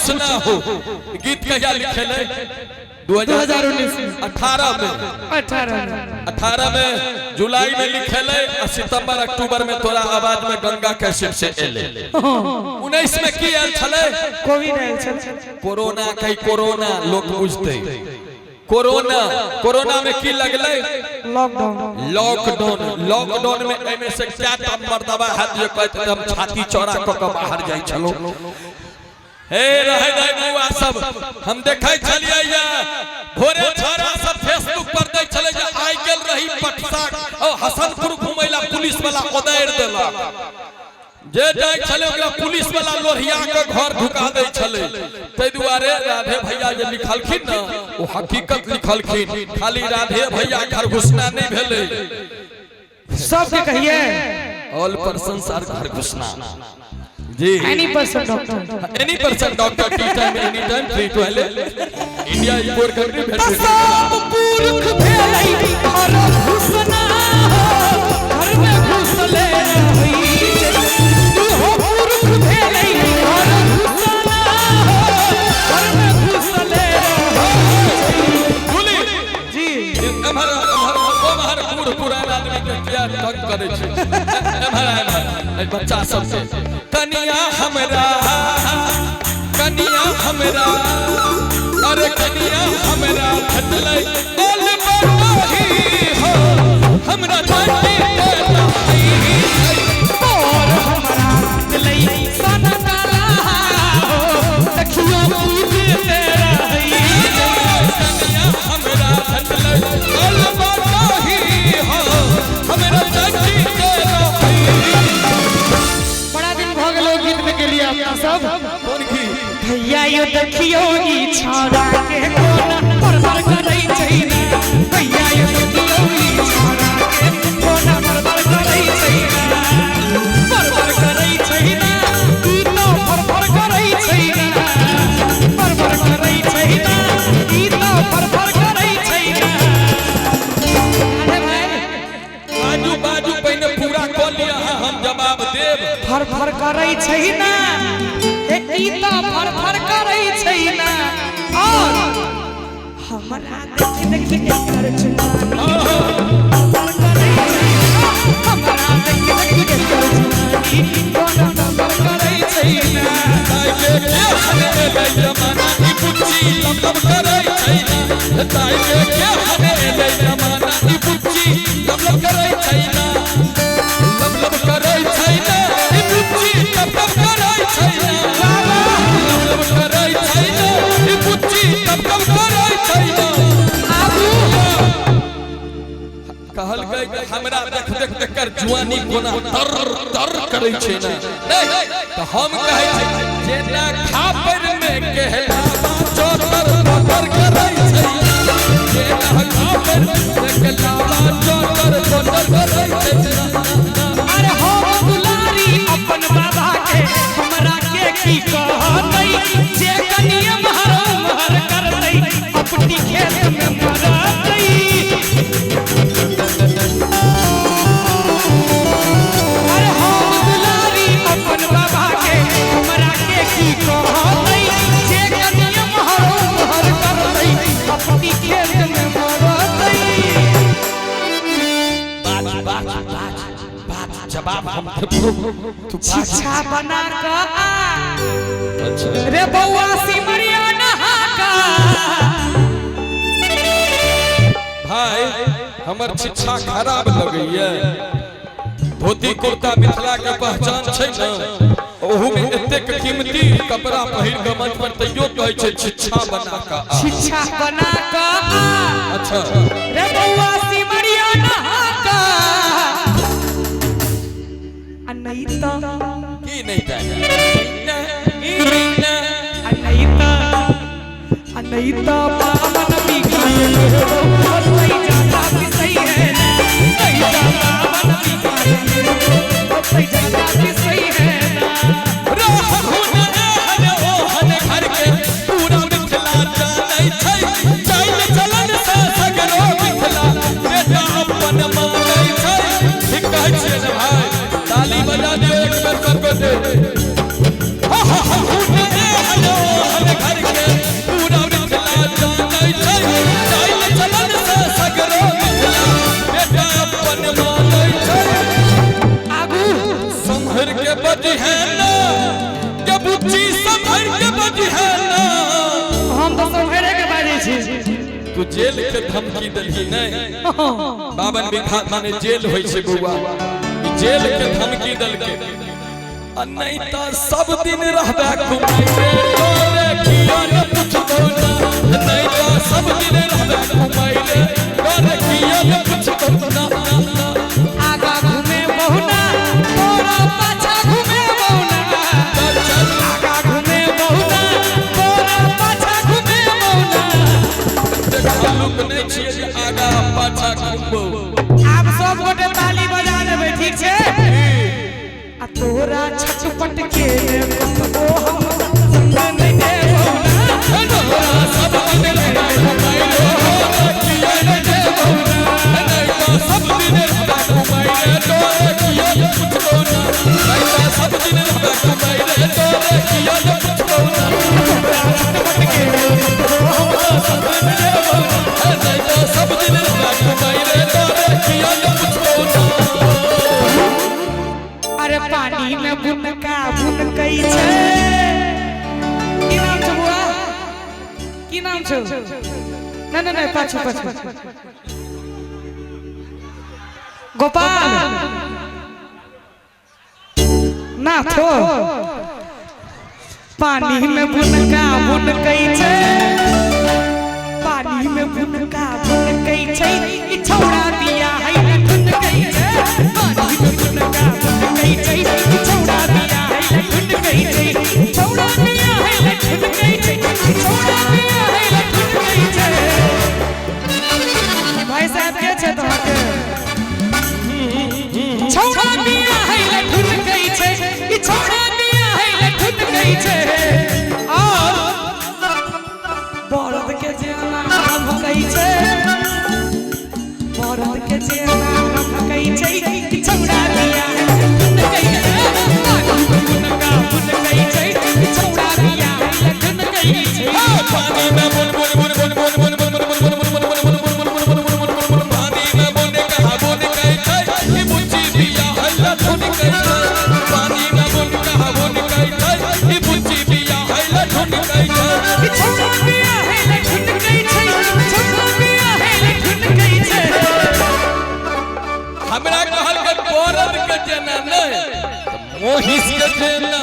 कुछ ना हो गीत कहिया लिखेले 2019 18 में जुलाई में लिखेले और सितंबर अक्टूबर में तोरा आवाज में गंगा कैसेट से एले 19 में की आयल छले कोविड आयल छले कोरोना कई कोरोना लोग बुझते कोरोना में की लगले लॉकडाउन में एमे से क्या मर्दबा हाथ ये कहते हम छाती चौड़ा क के बाहर जाई छलो हे रहे दे बुआ सब हम देखै छलियै या भोरे छोरा सब फेसबुक पर दै छले जे आइ गेल रही पटसा और हसनपुर घुमैला पुलिस वाला उदैर देलक जे जाय छले ओकरा पुलिस वाला लोहिया के घर ढुका दै छले तै दुआरे राधे भैया जे लिखलखिन न ओ हकीकत लिखलखिन खाली राधे भैया घर घुसना नहीं भेले सब के कहिए ऑल पर्सन्स आर घर घुसना जी एनी पर्सन डॉक्टर टी time any time free to हेले इंडिया इज पोर कंट्री भेट सब पुरख भेलै घर घुसना घर में घुसले रही तू हो पुरख भेलै घर घुसना घर में घुसले रही बोली जी हमार बूढ़ पुरान आदमी के क्या तंग करे छै हमार बच्चा सब से कनिया हमरा अरे कनिया हमरा खटलै बोल बरही हो हमरा जाति देता और हमरा खटलै सन काला हो देखियो पूज तेरा कनिया हमरा खटलै बोल बरही हो हमरा जाति देता बड़ा दिन भ गेलो गीत में के लिए अपना सब कौन की भैया यो देखियो ई छौरा के कोना परवर करै छै ना भैया यो देखियो ई छौरा के कोना परवर करै छै ना परवर करै छै ना ई तो परवर करै छै ना परवर करै छै ना ई तो परवर करै छै ना अरे भाई बाजू पहले पूरा क लिया हम जवाब देब फर करै छै ना ई तो फर करै छै ना और हमरा देख एकर जुबानी फर करै हमरा देख एकर जुबानी कोना फर करै छै ना ताइके के हने ले जमाना ई बुच्ची लब करै छै ना ताइके के हने ले जमाना ई बुच्ची लब करै छै ना लब करै छै ना ई बुच्ची लब करै छै ना लब करै छै ना ई बुच्ची लब करै छै ना आबू कहल गई कि हमरा देख कर जुआनी कोना तर करै छै ना तो हम कहै छै जेना खापर में कहला चोकर बटर करै छै जेना खापर में कहला चोकर बटर करै छै अरे हो दुलारी अपन बाबा के हमरा के की कहतै जे कनिया महर करतै अपनी खेत में मरतै अरे हो दुलारी अपन बाबा के हमरा के की कहतै जे कनिया महर करतै अपनी खेत में मरतै बात जवाब हम शिक्षा बना का रे बउआ सिमरिया नहा का भाई हमर शिक्षा खराब लगैया धोती कुर्ता मिथिला के पहचान छै न ओहू में एतेक कीमती कपड़ा पहिर के मंच पर तैयो कहै छै शिक्षा बना का अच्छा रे बउआ सिमरिया नहा का अनैता की नहीं जाने अनैता पावन बिगाए और सही जाता भी सही है ना अनैता पावन बिगाए और सही जाता भी सही है ना घर के पूरा मिथिला जानै छै चल चलन से सगरो मिथिला बेटा अपन मानै छै ठीक कहै छियै ने भाई ताली बजा दियो एक बेर कर दे तू जेल के धमकी दली नहीं 52 बीघा माने जेल होई छे बउआ जेल के धमकी दल के नहीं तो सब दिन रहबे घुमाई रे तोरे किया न कुछ बोला नहीं तो सब दिन रहबे घुमाई रे तोरे किया न कुछ बोला आगा घूमे बहुना तोरा पाछा घूमे बहुना आगा घूमे बहुना तोरा पाछा घूमे बहुना देखलुक नहीं छिए आगा पाछा घुमबो आप सब गोटे ताली बजा देबे ठीक छे आ तोरा छटपट के ओ हम संग नहीं देबो ना तोरा सब दिन रहबे घुमाई रे किया न देबो नहीं तो सब दिन रहबे घुमाई रे तोरे किया न कुछ बोला नहीं तो सब दिन रहबे घुमाई रे तोरे किया न कुछ बोला छटपट के ओ हम संग नहीं देबो नहीं तो सब दिन रहबे घुमाई रे तोरे किया न कुछ बोला अरे पानी में बुनका बुन कई छे की नाम छे बुआ की नाम छे नहीं नहीं पाछू पाछू गोपाल ना थो पानी में बुनका बुन कई छे पानी में बुनका बुन कई छे ई छौड़ा दिया है बुन कई छे पानी में बुनका बुन कई छे ई छौड़ा दिया है बुन कई छे छौड़ा दिया है बुन कई छे छौड़ा दिया है बुन कई छे भाई साहब के छे तोहके छौड़ा दिया है बुन कई छे ई छौड़ा दिया है बुन कई छे और बरद के जेना हम कई छे बरद के जेना हम कई छे ई छौड़ा दिया है बुन कई छे बुनका बुन कई छे ई छौड़ा दिया है बुन कई छे पानी में बुन बुन बुन बुन बुन बुन बुन बुन बुन बुन बुन बुन बुन बुन बुन पानी में बुन कहा बुन कई छे ई बुच्ची बिया है लठुन कई छे पानी में बुन कहा बुन कई छे ई बुच्ची बिया है लठुन कई छे ई छौड़ा दिया है बुन कई छे छौड़ा दिया है बुन कई छे हमरा कहल के बरद के जेना नहीं मोहिस के जेना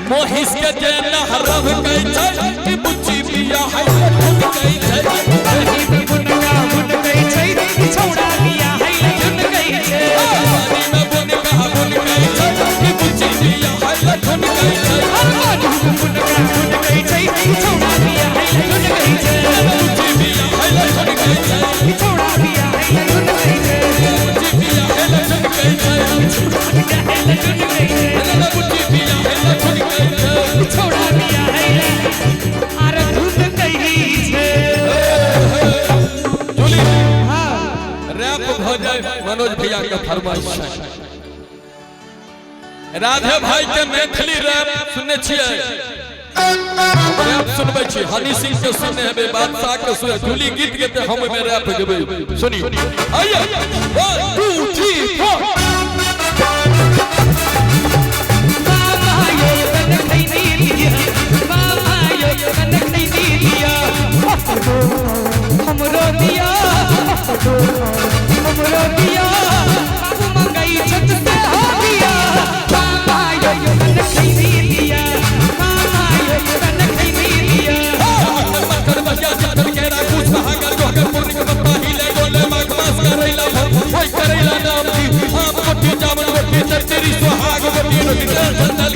मोहिस के जेना हरब कई छे ई बुच्ची बिया है लठुन कई छे पानी में बुनका बुन कई छे ई छौड़ा दिया है बुन कई छे पानी में बुन कहा बुन कई छे ई बुच्ची बिया है लठुन कई छे पानी में बुनका बुन कई छे ई छौड़ा दिया है बुन कई छे बुच्ची बिया है लठुन कई छे ई छौड़ा दिया है बुन कई छे बुच्ची बिया है लठुन कई छे बुच्ची बिया है लठुन कई छे छोड़ा दिया है अरे धुन कही छे जूली हां रैप हो जाए मनोज भैया का फरमाइश है राधे भाई के मैथिली रैप सुनने छियै रैप सुनबै छी हनी सिंह के सुनने हेबे बादशाह के सुने जूली गीत गेते हम में रैप गेबै सुनी आइए 1 2 3 4 बाबा यो कन खई दिया बाबा यो कन खई दिया हमरो दिया हमरो दिया बाबू मंगाई छत से हो दिया बाबा यो कन खई दिया बाबा यो कन खई दिया कर बजा चल के राखू सहागर गोकर पुरनी के बत्ता हिले गोले मागमास करैला होय करैला नाम की आप कोटी जामन गोटी तेरी सुहाग गोटी नो गिटार संदल